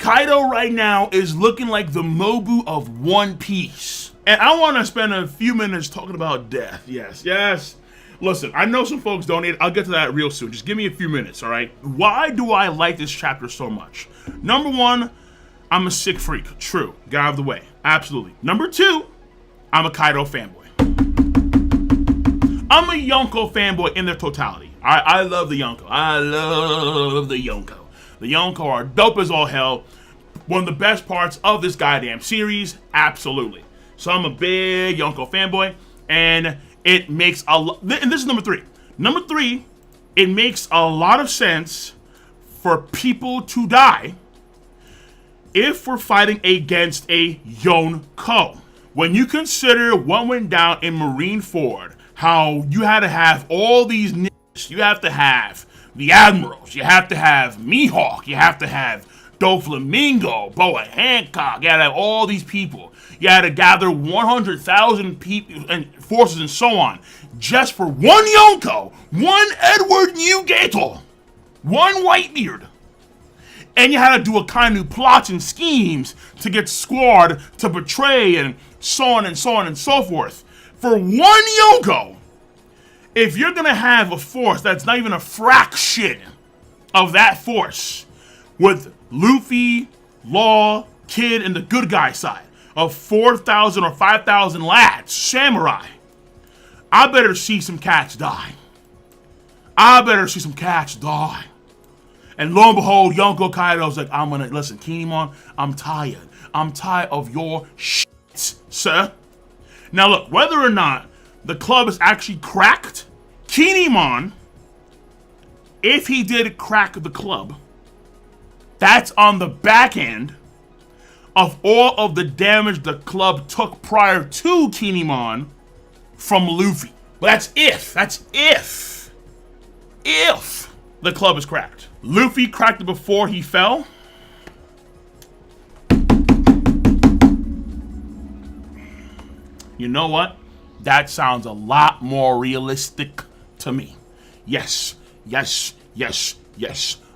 Kaido right now is looking like the Mobu of One Piece. And I want to spend a few minutes talking about death. Yes. Listen, I know some folks donate. I'll get to that real soon. Just give me a few minutes, all right? Why do I like this chapter so much? Number one, I'm a sick freak. True. Get out of the way. Absolutely. Number two, I'm a Kaido fanboy. I'm a Yonko fanboy in their totality. I love the Yonko. I love the Yonko. The Yonko are dope as all hell. One of the best parts of this goddamn series. Absolutely. So I'm a big Yonko fanboy. And it makes a lot, and this is number three. Number three, it makes a lot of sense for people to die if we're fighting against a Yonko. When you consider what went down in Marineford, how you had to have all these niggas, you have to have the admirals, you have to have Mihawk, you have to have Doflamingo, Boa Hancock, you had to have all these people. You had to gather 100,000 people and forces and so on, just for one Yonko, one Edward Newgator, one Whitebeard. And you had to do a kind of plots and schemes to get Squad to betray and so on and so on and so forth. For one Yonko, if you're going to have a force that's not even a fraction of that force, with Luffy, Law, Kid, and the good guy side, of 4,000 or 5,000 lads, samurai, I better see some cats die. And lo and behold, Yonko Kaido's like, listen, Kinemon, I'm tired. I'm tired of your shit, sir. Now look, whether or not the club is actually cracked, Kinemon, if he did crack the club, that's on the back end of all of the damage the club took prior to Kinemon from Luffy. But that's if the club is cracked. Luffy cracked it before he fell. You know what? That sounds a lot more realistic to me. Yes.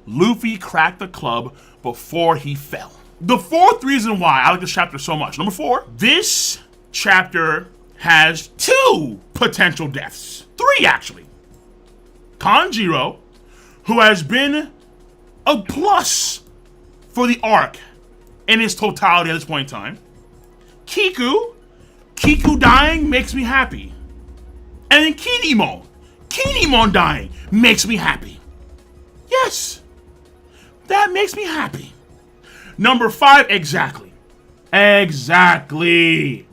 Luffy cracked the club before he fell. The fourth reason why I like this chapter so much. Number 4, this chapter has 2 potential deaths. 3, actually. Kanjiro, who has been a plus for the arc in its totality at this point in time. Kiku dying makes me happy. And then Kinemon dying makes me happy. Yes, that makes me happy. Number 5, exactly. Raph,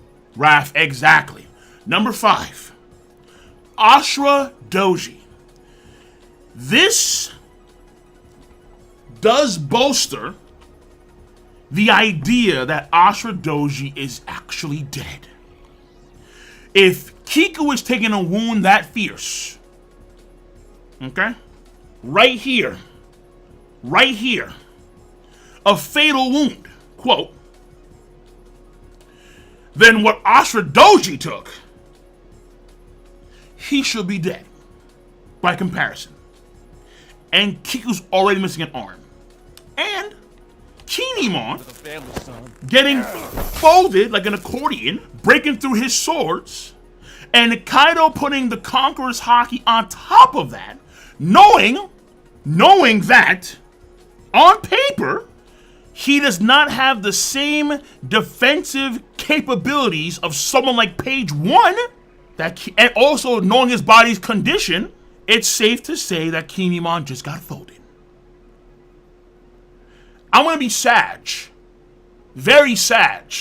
exactly. Number 5, Ashura Doji. This does bolster the idea that Ashura Doji is actually dead. If Kiku is taking a wound that fierce, okay, right here, a fatal wound, quote, then what Ashura Doji took, he should be dead by comparison. And Kiku's already missing an arm. And Kinemon getting folded like an accordion, breaking through his swords, and Kaido putting the Conqueror's Haki on top of that, knowing that on paper he does not have the same defensive capabilities of someone like Page 1, and also knowing his body's condition, it's safe to say that Kinemon just got folded. I'm gonna be Sag. Very Sag.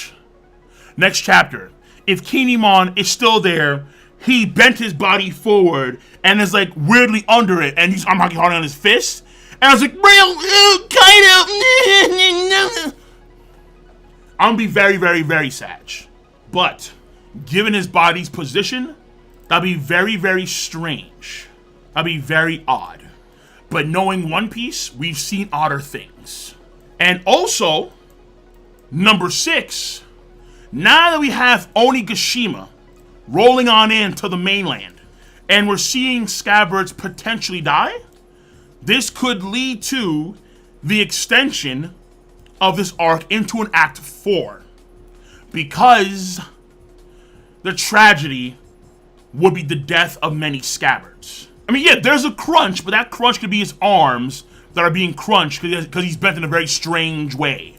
Next chapter. If Kinemon is still there, he bent his body forward and is like weirdly under it, and I'm holding on his fist. And I was like, Kaido. I'm gonna be very, very, very Sag. But given his body's position, that'd be very, very strange. That'd be very odd. But knowing One Piece, we've seen odder things. And also, number 6, now that we have Onigashima rolling on into the mainland, and we're seeing Scabbards potentially die, this could lead to the extension of this arc into an Act 4. Because the tragedy would be the death of many scabbards. I mean, yeah, there's a crunch, but that crunch could be his arms that are being crunched because he's bent in a very strange way.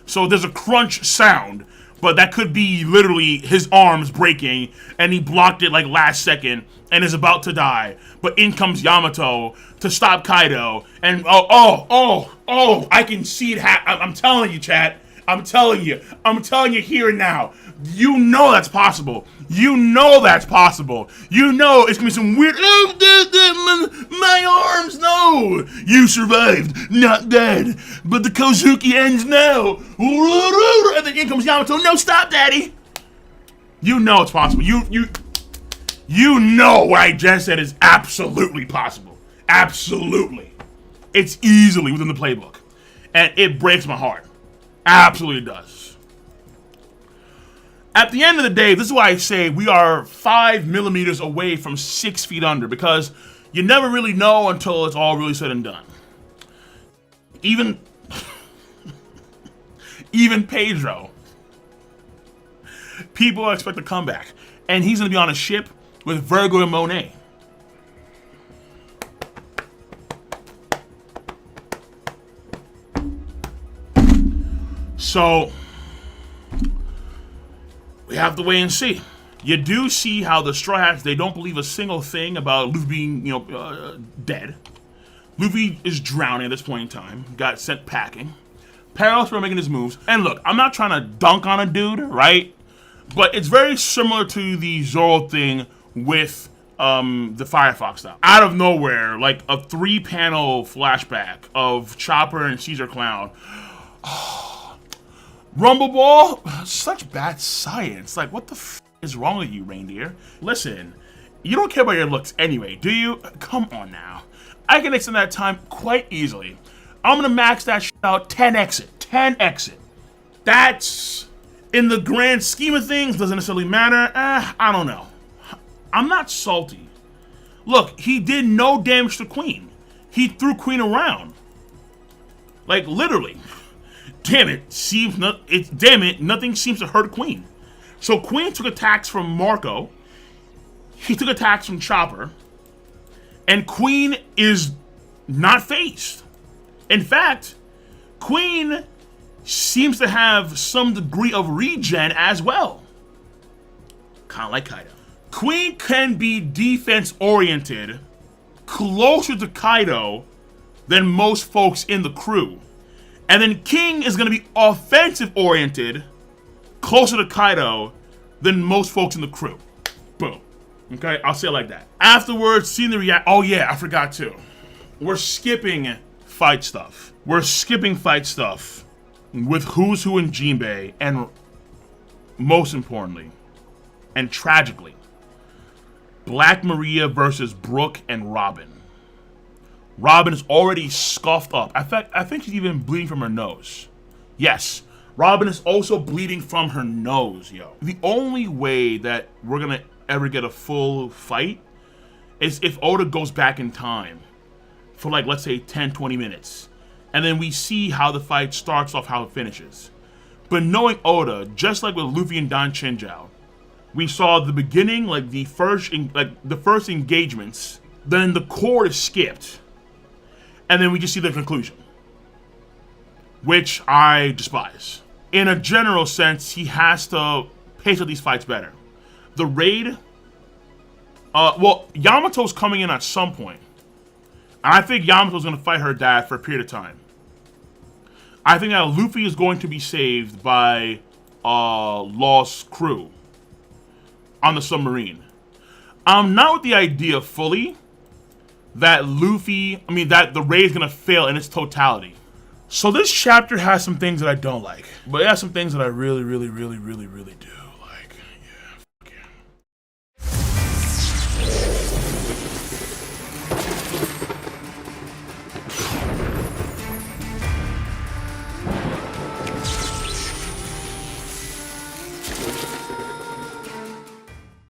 So there's a crunch sound, but that could be literally his arms breaking, and he blocked it like last second and is about to die. But in comes Yamato to stop Kaido, and I can see it I'm telling you, chat. I'm telling you here and now. You know that's possible. You know that's possible. You know it's gonna be some weird, my arms, no! You survived, not dead. But the Kozuki ends now. And then in comes Yamato, no, stop, daddy. You know it's possible. You know what I just said is absolutely possible. Absolutely. It's easily within the playbook. And it breaks my heart. Absolutely does. At the end of the day, this is why I say we are 5 millimeters away from 6 feet under, because you never really know until it's all really said and done. Even Pedro, people expect a comeback, and he's going to be on a ship with Virgo and Monet. So we have to wait and see. You do see how the Straw Hats, they don't believe a single thing about Luffy being, dead. Luffy is drowning at this point in time. Got sent packing. Peros for making his moves. And look, I'm not trying to dunk on a dude, right? But it's very similar to the Zoro thing with the Firefox stuff. Out of nowhere, like a 3-panel flashback of Chopper and Caesar Clown. Rumble Ball? Such bad science. Like, what the f is wrong with you, reindeer? Listen, you don't care about your looks anyway, do you? Come on now. I can extend that time quite easily. I'm gonna max that shit out 10x it. 10x it. That's, in the grand scheme of things, doesn't necessarily matter. I don't know. I'm not salty. Look, he did no damage to Queen. He threw Queen around. Like, literally. Damn it, nothing seems to hurt Queen. So Queen took attacks from Marco. He took attacks from Chopper. And Queen is not phased. In fact, Queen seems to have some degree of regen as well. Kind of like Kaido. Queen can be defense-oriented, closer to Kaido than most folks in the crew. And then King is going to be offensive-oriented, closer to Kaido than most folks in the crew. Boom. Okay, I'll say it like that. Afterwards, seeing the react. Oh yeah, I forgot too. We're skipping fight stuff. We're skipping fight stuff with Who's Who in Jinbei, and most importantly, and tragically, Black Maria versus Brooke and Robin. Robin is already scuffed up. In fact, I think she's even bleeding from her nose. Yes, Robin is also bleeding from her nose, yo. The only way that we're gonna ever get a full fight is if Oda goes back in time for like, let's say 10, 20 minutes. And then we see how the fight starts off, how it finishes. But knowing Oda, just like with Luffy and Don Chinjao, we saw the beginning, like the first engagements, then the core is skipped. And then we just see the conclusion, which I despise. In a general sense, he has to pace out these fights better. The raid, Yamato's coming in at some point. And I think Yamato's going to fight her dad for a period of time. I think that Luffy is going to be saved by Law's crew on the submarine. I'm not with the idea fully that that the raid is going to fail in its totality. So this chapter has some things that I don't like, but it has some things that I really, really, really, really, really do.